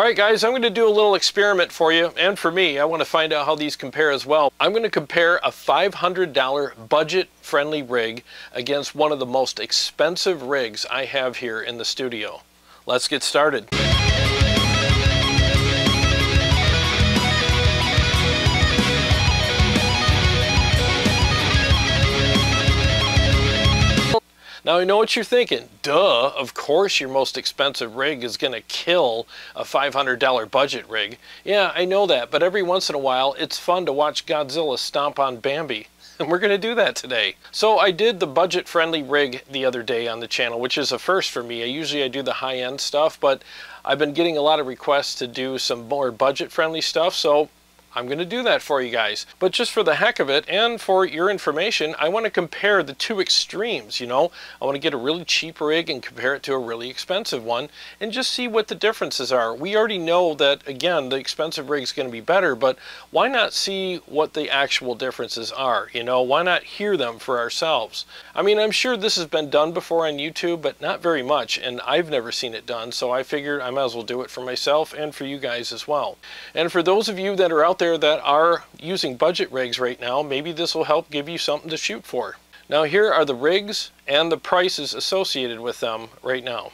Alright guys, I'm going to do a little experiment for you, and for me. I want to find out how these compare as well. I'm going to compare a $500 budget-friendly rig against one of the most expensive rigs I have here in the studio. Let's get started. Now I know what you're thinking. Duh, of course your most expensive rig is going to kill a $500 budget rig. Yeah, I know that, but every once in a while it's fun to watch Godzilla stomp on Bambi. And we're going to do that today. So I did the budget-friendly rig the other day on the channel, which is a first for me. Usually I do the high-end stuff, but I've been getting a lot of requests to do some more budget-friendly stuff, so I'm going to do that for you guys. But just for the heck of it and for your information, I want to compare the two extremes, you know. I want to get a really cheap rig and compare it to a really expensive one and just see what the differences are. We already know that, again, the expensive rig is going to be better, but why not see what the actual differences are, you know? Why not hear them for ourselves? I mean, I'm sure this has been done before on YouTube, but not very much, and I've never seen it done, so I figured I might as well do it for myself and for you guys as well. And for those of you that are out there that are using budget rigs right now, maybe this will help give you something to shoot for. Now here are the rigs and the prices associated with them right now.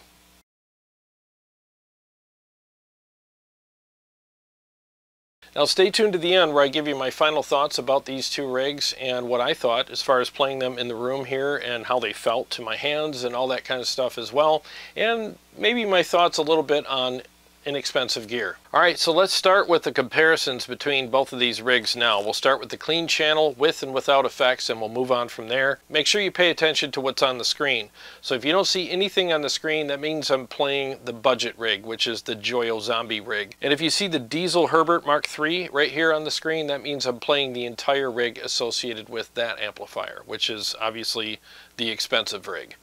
Now stay tuned to the end where I give you my final thoughts about these two rigs and what I thought as far as playing them in the room here and how they felt to my hands and all that kind of stuff as well, and maybe my thoughts a little bit on inexpensive gear. Alright, so let's start with the comparisons between both of these rigs now. We'll start with the clean channel with and without effects, and we'll move on from there. Make sure you pay attention to what's on the screen. So if you don't see anything on the screen, that means I'm playing the budget rig, which is the Joyo Zombie rig. And if you see the Diezel Herbert Mark III right here on the screen, that means I'm playing the entire rig associated with that amplifier, which is obviously the expensive rig.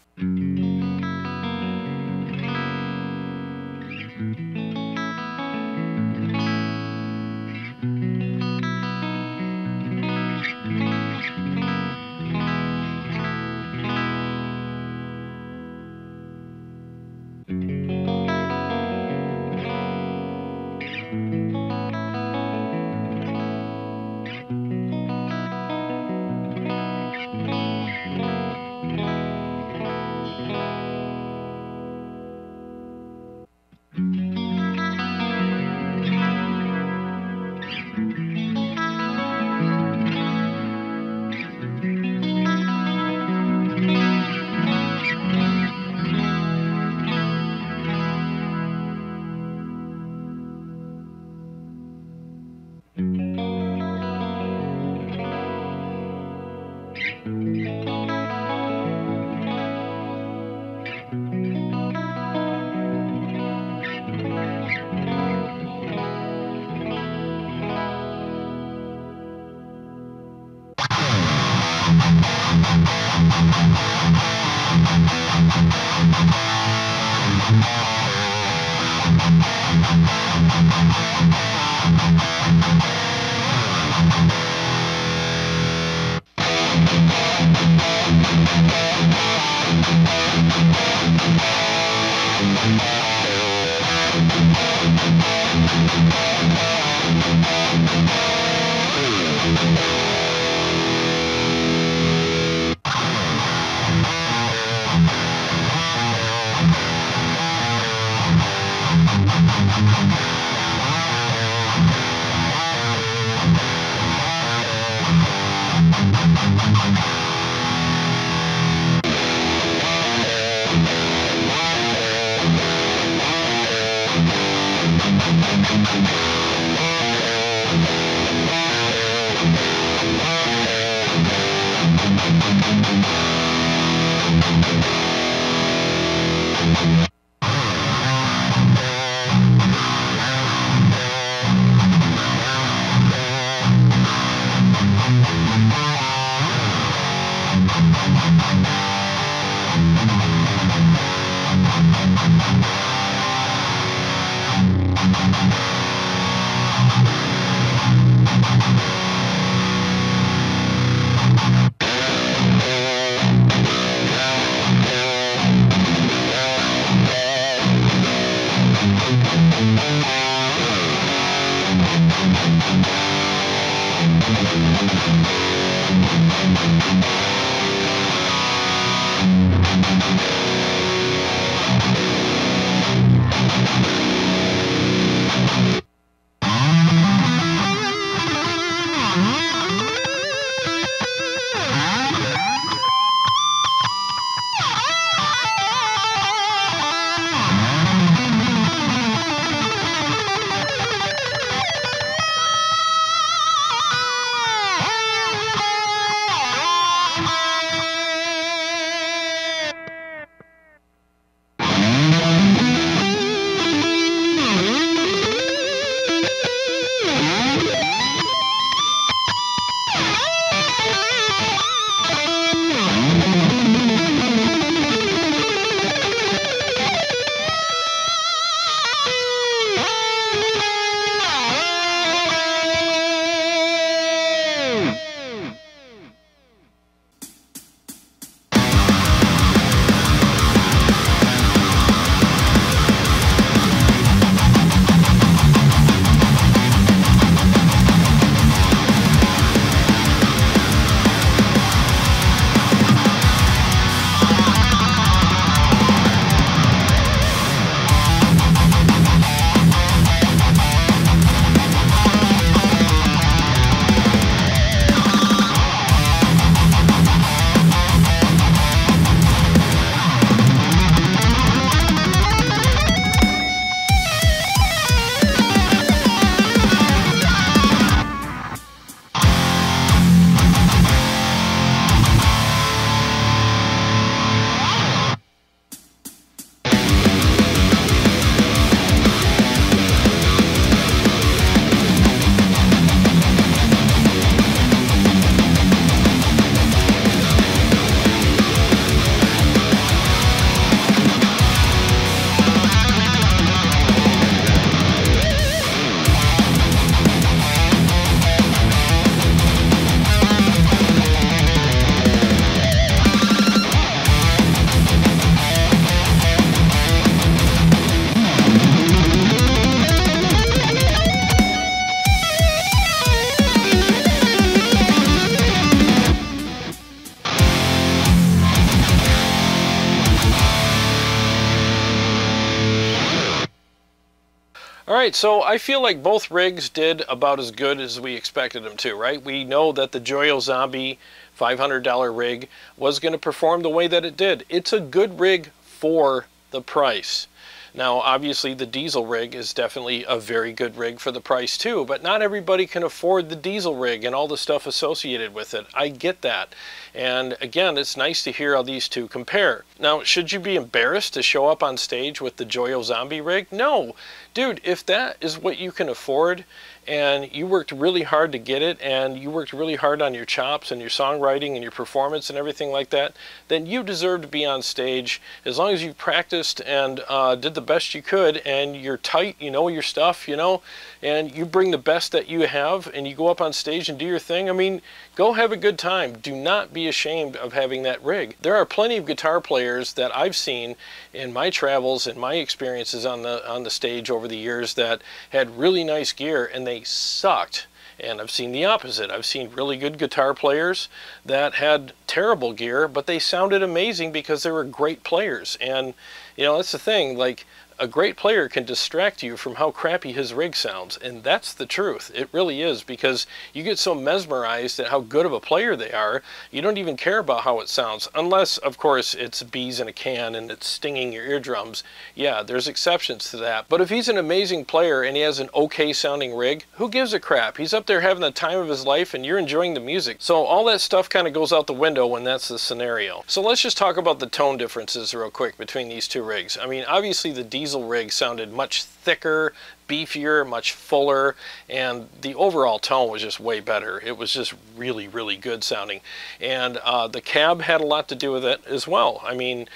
Alright, so I feel like both rigs did about as good as we expected them to, right? We know that the Joyo Zombie $500 rig was going to perform the way that it did. It's a good rig for the price. Now, obviously, the Diezel rig is definitely a very good rig for the price too, but not everybody can afford the Diezel rig and all the stuff associated with it. I get that. And again, it's nice to hear how these two compare. Now, should you be embarrassed to show up on stage with the Joyo Zombie rig? No. Dude, if that is what you can afford, and you worked really hard to get it, and you worked really hard on your chops and your songwriting and your performance and everything like that, then you deserve to be on stage as long as you practiced and did the best you could, and you're tight, you know your stuff, you know, and you bring the best that you have, and you go up on stage and do your thing. I mean, go have a good time. Do not be ashamed of having that rig. There are plenty of guitar players that I've seen in my travels and my experiences on the stage over the years that had really nice gear and they sucked. And I've seen the opposite. I've seen really good guitar players that had terrible gear, but they sounded amazing because they were great players. And you know, that's the thing, like, a great player can distract you from how crappy his rig sounds, and that's the truth. It really is, because you get so mesmerized at how good of a player they are, you don't even care about how it sounds, unless, of course, it's bees in a can and it's stinging your eardrums. Yeah, there's exceptions to that. But if he's an amazing player and he has an okay sounding rig, who gives a crap? He's up there having the time of his life and you're enjoying the music. So all that stuff kind of goes out the window when that's the scenario. So let's just talk about the tone differences real quick between these two rigs. I mean, obviously the Diezel rig sounded much thicker, beefier, much fuller, and the overall tone was just way better. It was just really, really good sounding. And the cab had a lot to do with it as well. I mean,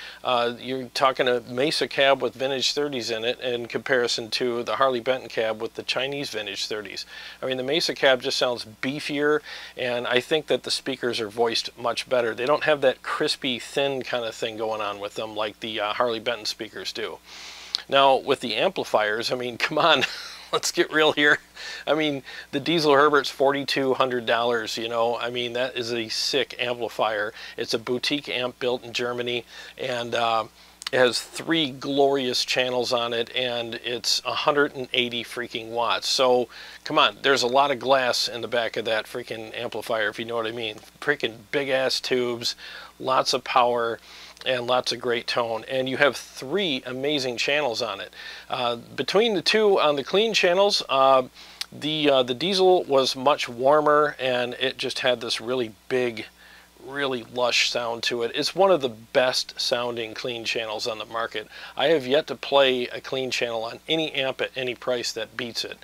you're talking a Mesa cab with vintage 30s in it in comparison to the Harley Benton cab with the Chinese vintage 30s. I mean, the Mesa cab just sounds beefier, and I think that the speakers are voiced much better. They don't have that crispy, thin kind of thing going on with them like the Harley Benton speakers do. Now, with the amplifiers, I mean, come on, let's get real here. I mean, the Diezel Herbert's $4,200, you know. I mean, that is a sick amplifier. It's a boutique amp built in Germany, and it has 3 glorious channels on it, and it's 180 freaking watts. So, come on, there's a lot of glass in the back of that freaking amplifier, if you know what I mean. Freaking big-ass tubes, lots of power, and lots of great tone. And you have 3 amazing channels on it. Between the 2 on the clean channels, the Diezel was much warmer, and it just had this really big, really lush sound to it. It's one of the best sounding clean channels on the market. I have yet to play a clean channel on any amp at any price that beats it.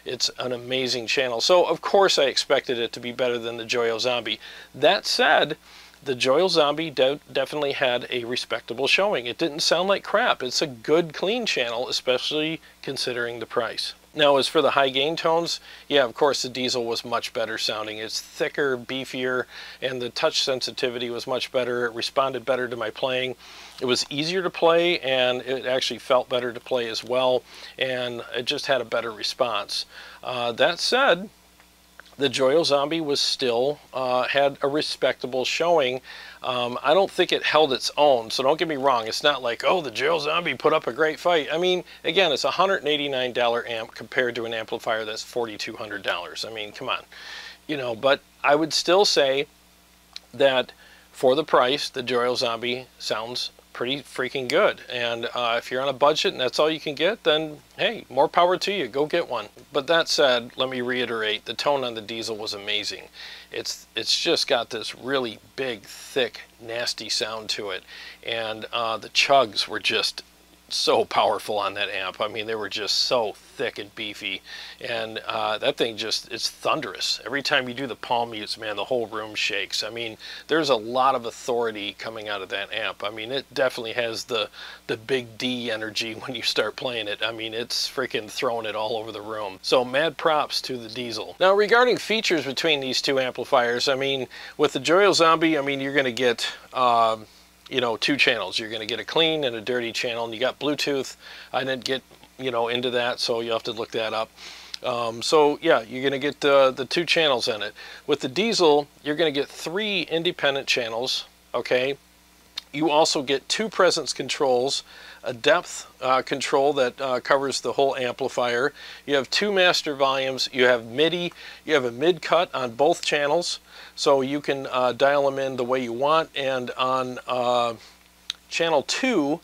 It's an amazing channel. So of course I expected it to be better than the Joyo Zombie. That said, the Joyo Zombie definitely had a respectable showing. It didn't sound like crap. It's a good clean channel, especially considering the price. Now, as for the high gain tones, yeah, of course the Diezel was much better sounding. It's thicker, beefier, and the touch sensitivity was much better. It responded better to my playing. It was easier to play, and it actually felt better to play as well, and it just had a better response. That said, the Joyo Zombie was still had a respectable showing. I don't think it held its own, so don't get me wrong. It's not like, oh, the Joyo Zombie put up a great fight. I mean, again, it's a $189 amp compared to an amplifier that's $4,200. I mean, come on. You know, but I would still say that for the price, the Joyo Zombie sounds pretty freaking good. And if you're on a budget and that's all you can get, then hey, more power to you. Go get one. But that said, let me reiterate, the tone on the Diezel was amazing. It's just got this really big, thick, nasty sound to it. And the chugs were just so powerful on that amp. I mean, they were just so thick and beefy, and that thing just, it's thunderous. Every time you do the palm mutes, man, the whole room shakes. I mean, there's a lot of authority coming out of that amp. I mean, it definitely has the big D energy when you start playing it. I mean, it's freaking throwing it all over the room. So mad props to the Diezel. Now, regarding features between these 2 amplifiers, I mean, with the Joyo Zombie, I mean, you're going to get you know, 2 channels. You're going to get a clean and a dirty channel, and you got Bluetooth. I didn't get, you know, into that, so you'll have to look that up. So yeah, you're going to get the 2 channels in it. With the Diezel, you're going to get 3 independent channels, okay? You also get 2 presence controls, a depth control that covers the whole amplifier. You have 2 master volumes. You have MIDI. You have a mid cut on both channels, so you can dial them in the way you want. And on channel 2,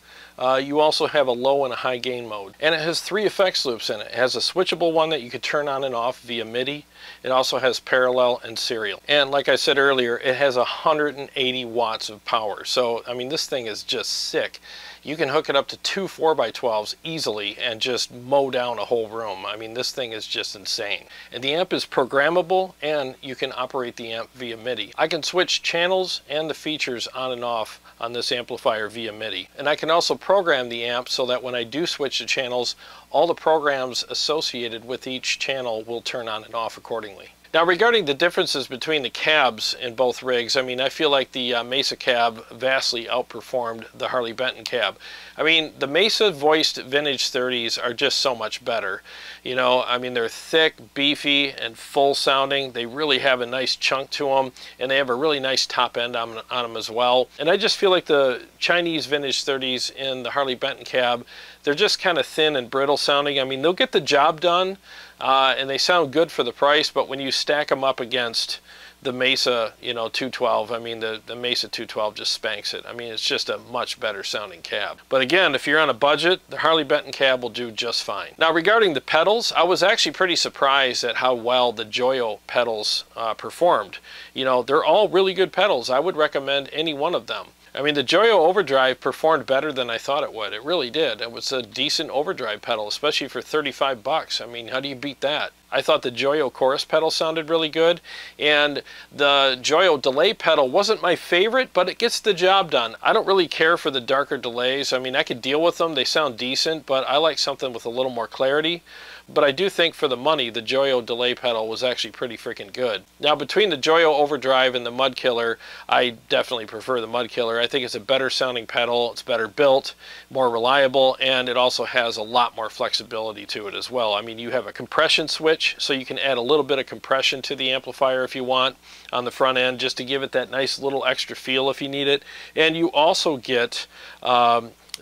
you also have a low and a high gain mode. And it has 3 effects loops in it. It has a switchable one that you could turn on and off via MIDI. It also has parallel and serial. And like I said earlier, it has 180 watts of power. So, I mean, this thing is just sick. You can hook it up to 2 4x12s easily and just mow down a whole room. I mean, this thing is just insane. And the amp is programmable, and you can operate the amp via MIDI. I can switch channels and the features on and off on this amplifier via MIDI. And I can also program the amp so that when I do switch the channels, all the programs associated with each channel will turn on and off accordingly. Now, regarding the differences between the cabs in both rigs, I mean, I feel like the Mesa cab vastly outperformed the Harley Benton cab. I mean, the Mesa voiced vintage 30s are just so much better. You know, I mean, they're thick, beefy, and full sounding. They really have a nice chunk to them, and they have a really nice top end on them as well. And I just feel like the Chinese vintage 30s in the Harley Benton cab, they're just kind of thin and brittle sounding. I mean, they'll get the job done, and they sound good for the price, but when you stack them up against the Mesa, you know, 212, I mean, the Mesa 212 just spanks it. I mean, it's just a much better sounding cab. But again, if you're on a budget, the Harley Benton cab will do just fine. Now, regarding the pedals, I was actually pretty surprised at how well the Joyo pedals performed. You know, they're all really good pedals. I would recommend any one of them. I mean, the Joyo Overdrive performed better than I thought it would. It really did. It was a decent overdrive pedal, especially for 35 bucks. I mean, how do you beat that? I thought the Joyo chorus pedal sounded really good, and the Joyo delay pedal wasn't my favorite, but it gets the job done. I don't really care for the darker delays. I mean, I could deal with them. They sound decent, but I like something with a little more clarity. But I do think for the money, the Joyo delay pedal was actually pretty freaking good. Now, between the Joyo Overdrive and the Mud Killer, I definitely prefer the Mud Killer. I think it's a better sounding pedal, it's better built, more reliable, and it also has a lot more flexibility to it as well. I mean, you have a compression switch, so you can add a little bit of compression to the amplifier if you want on the front end, just to give it that nice little extra feel if you need it. And you also get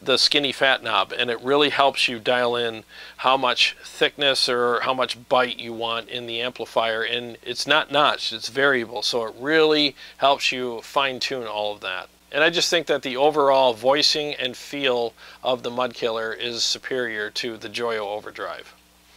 the skinny fat knob, and it really helps you dial in how much thickness or how much bite you want in the amplifier, and it's not notched, it's variable, so it really helps you fine-tune all of that. And I just think that the overall voicing and feel of the Mud Killer is superior to the Joyo Overdrive.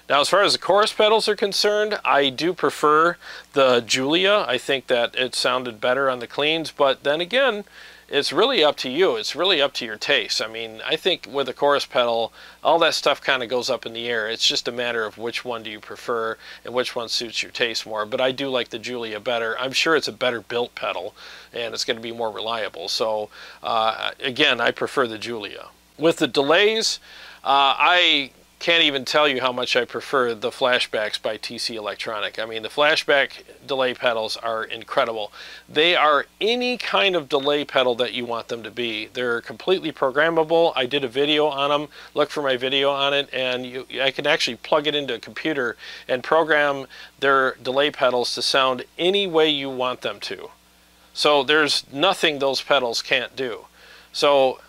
Now, as far as the chorus pedals are concerned, I do prefer the Julia. I think that it sounded better on the cleans, but then again, it's really up to you. It's really up to your taste. I mean, I think with a chorus pedal, all that stuff kind of goes up in the air. It's just a matter of which one do you prefer and which one suits your taste more. But I do like the Julia better. I'm sure it's a better built pedal, and it's going to be more reliable. So, again, I prefer the Julia. With the delays, I can't even tell you how much I prefer the Flashbacks by TC Electronic. I mean, the Flashback delay pedals are incredible. They are any kind of delay pedal that you want them to be. They're completely programmable. I did a video on them. Look for my video on it, and I can actually plug it into a computer and program their delay pedals to sound any way you want them to. So there's nothing those pedals can't do. So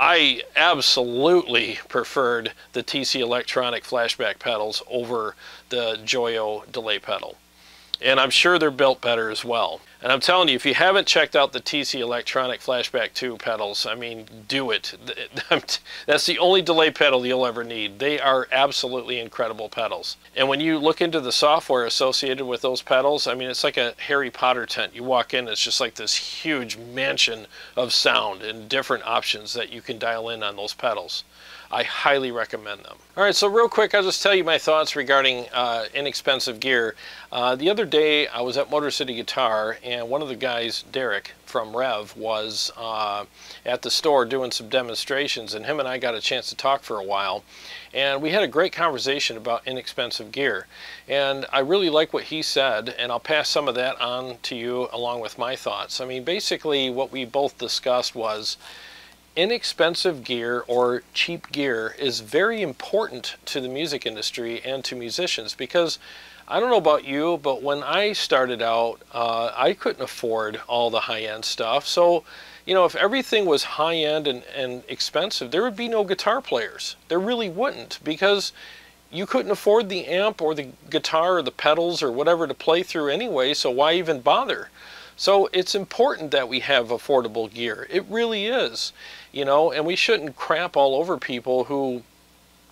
I absolutely preferred the TC Electronic Flashback pedals over the Joyo delay pedal. And I'm sure they're built better as well. And I'm telling you, if you haven't checked out the TC Electronic Flashback 2 pedals, I mean, do it. That's the only delay pedal you'll ever need. They are absolutely incredible pedals. And when you look into the software associated with those pedals, I mean, it's like a Harry Potter tent. You walk in, it's just like this huge mansion of sound and different options that you can dial in on those pedals. I highly recommend them. All right, so real quick, I'll just tell you my thoughts regarding inexpensive gear. The other day, I was at Motor City Guitar, and one of the guys, Derek from Rev, was at the store doing some demonstrations, and him and I got a chance to talk for a while. And we had a great conversation about inexpensive gear. And I really like what he said, and I'll pass some of that on to you along with my thoughts. I mean, basically what we both discussed was inexpensive gear or cheap gear is very important to the music industry and to musicians, because I don't know about you, but when I started out, I couldn't afford all the high-end stuff. So, you know, if everything was high-end and expensive, there would be no guitar players. There really wouldn't, because you couldn't afford the amp or the guitar or the pedals or whatever to play through anyway, so why even bother? So it's important that we have affordable gear. It really is, you know, and we shouldn't crap all over people who,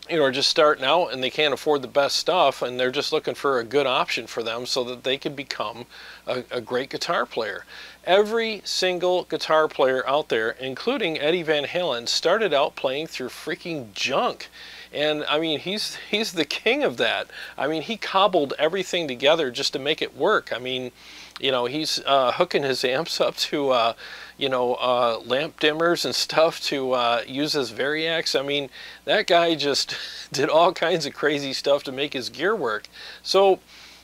you know, are just starting out and they can't afford the best stuff, and they're just looking for a good option for them so that they can become a great guitar player. Every single guitar player out there, including Eddie Van Halen, started out playing through freaking junk. And I mean, he's the king of that. I mean, he cobbled everything together just to make it work. I mean, you know, he's hooking his amps up to, you know, lamp dimmers and stuff to use as variacs. I mean, that guy just did all kinds of crazy stuff to make his gear work. So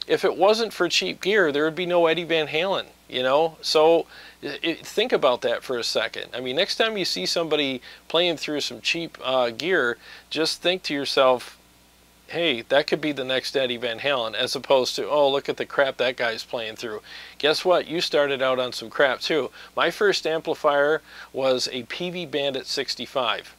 if it wasn't for cheap gear, there would be no Eddie Van Halen, you know? So think about that for a second. I mean, next time you see somebody playing through some cheap gear, just think to yourself, hey, that could be the next Eddie Van Halen, as opposed to, oh, look at the crap that guy's playing through. Guess what? You started out on some crap too. My first amplifier was a PV Bandit 65.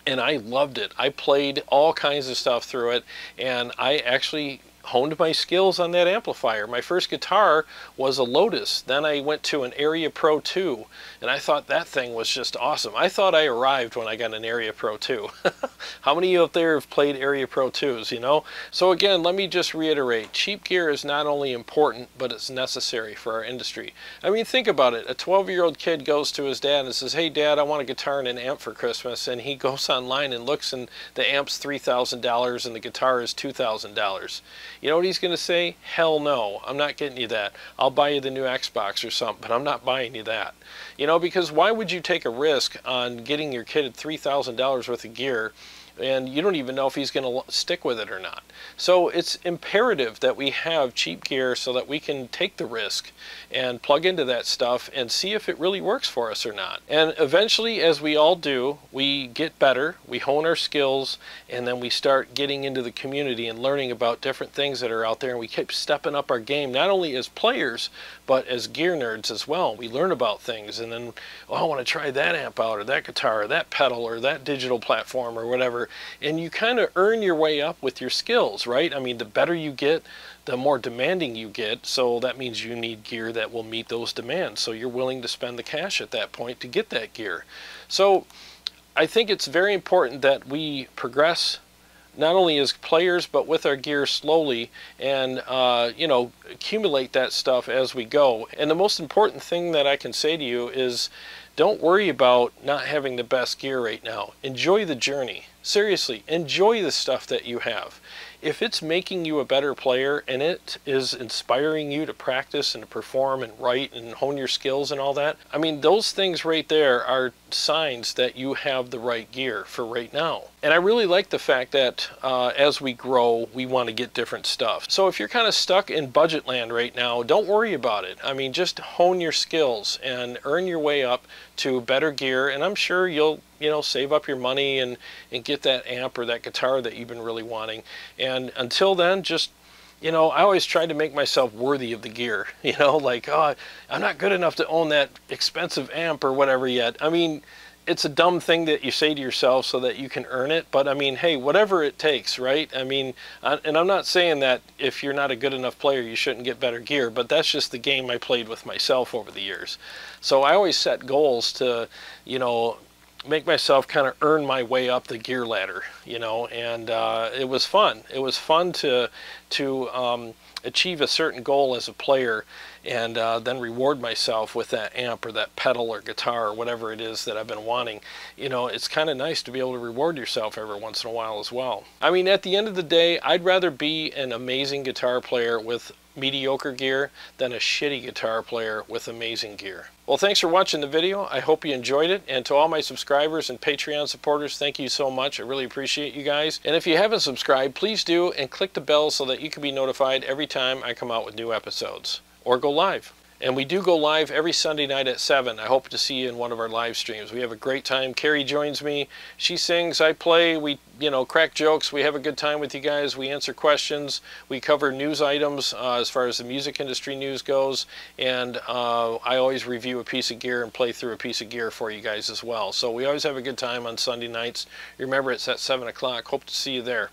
And I loved it. I played all kinds of stuff through it, and I actually honed my skills on that amplifier. My first guitar was a Lotus. Then I went to an Area Pro 2, and I thought that thing was just awesome. I thought I arrived when I got an Area Pro 2. How many of you out there have played Area Pro 2s, you know? So again, let me just reiterate, cheap gear is not only important, but it's necessary for our industry. I mean, think about it. A 12-year-old kid goes to his dad and says, hey, Dad, I want a guitar and an amp for Christmas, and he goes online and looks, and the amp's $3,000 and the guitar is $2,000. You know what he's going to say? Hell no, I'm not getting you that. I'll buy you the new Xbox or something, but I'm not buying you that. You know, because why would you take a risk on getting your kid $3,000 worth of gear and you don't even know if he's going to stick with it or not? So it's imperative that we have cheap gear so that we can take the risk and plug into that stuff and see if it really works for us or not. And eventually, as we all do, we get better, we hone our skills, and then we start getting into the community and learning about different things that are out there, and we keep stepping up our game, not only as players, but as gear nerds as well. We learn about things, and then, oh, I want to try that amp out, or that guitar, or that pedal, or that digital platform, or whatever. And you kind of earn your way up with your skills, right? I mean, the better you get, the more demanding you get, so that means you need gear that will meet those demands. So you're willing to spend the cash at that point to get that gear. So I think it's very important that we progress not only as players but with our gear slowly, and you know, accumulate that stuff as we go. And the most important thing that I can say to you is, don't worry about not having the best gear right now. Enjoy the journey. Seriously, enjoy the stuff that you have. If it's making you a better player and it is inspiring you to practice and to perform and write and hone your skills and all that, I mean, those things right there are signs that you have the right gear for right now. And I really like the fact that as we grow, we want to get different stuff. So if you're kind of stuck in budget land right now, don't worry about it. I mean, just hone your skills and earn your way up to better gear, and I'm sure you'll, you know, save up your money and get that amp or that guitar that you've been really wanting. And until then, just, you know, I always try to make myself worthy of the gear. You know, like, oh, I'm not good enough to own that expensive amp or whatever yet. I mean, it's a dumb thing that you say to yourself so that you can earn it, but I mean, hey, whatever it takes, right? I mean, and I'm not saying that if you're not a good enough player, you shouldn't get better gear, but that's just the game I played with myself over the years. So I always set goals to, you know, make myself kind of earn my way up the gear ladder, you know, and it was fun. It was fun to achieve a certain goal as a player, and then reward myself with that amp or that pedal or guitar or whatever it is that I've been wanting. You know, it's kind of nice to be able to reward yourself every once in a while as well. I mean, at the end of the day, I'd rather be an amazing guitar player with mediocre gear than a shitty guitar player with amazing gear. Well, thanks for watching the video. I hope you enjoyed it, and to all my subscribers and Patreon supporters, thank you so much. I really appreciate you guys. And if you haven't subscribed, please do, and click the bell so that you can be notified every time I come out with new episodes or go live. And we do go live every Sunday night at 7. I hope to see you in one of our live streams. We have a great time. Carrie joins me. She sings, I play, we, you know, crack jokes. We have a good time with you guys. We answer questions. We cover news items as far as the music industry news goes. And I always review a piece of gear and play through a piece of gear for you guys as well. So we always have a good time on Sunday nights. Remember, it's at 7 o'clock. Hope to see you there.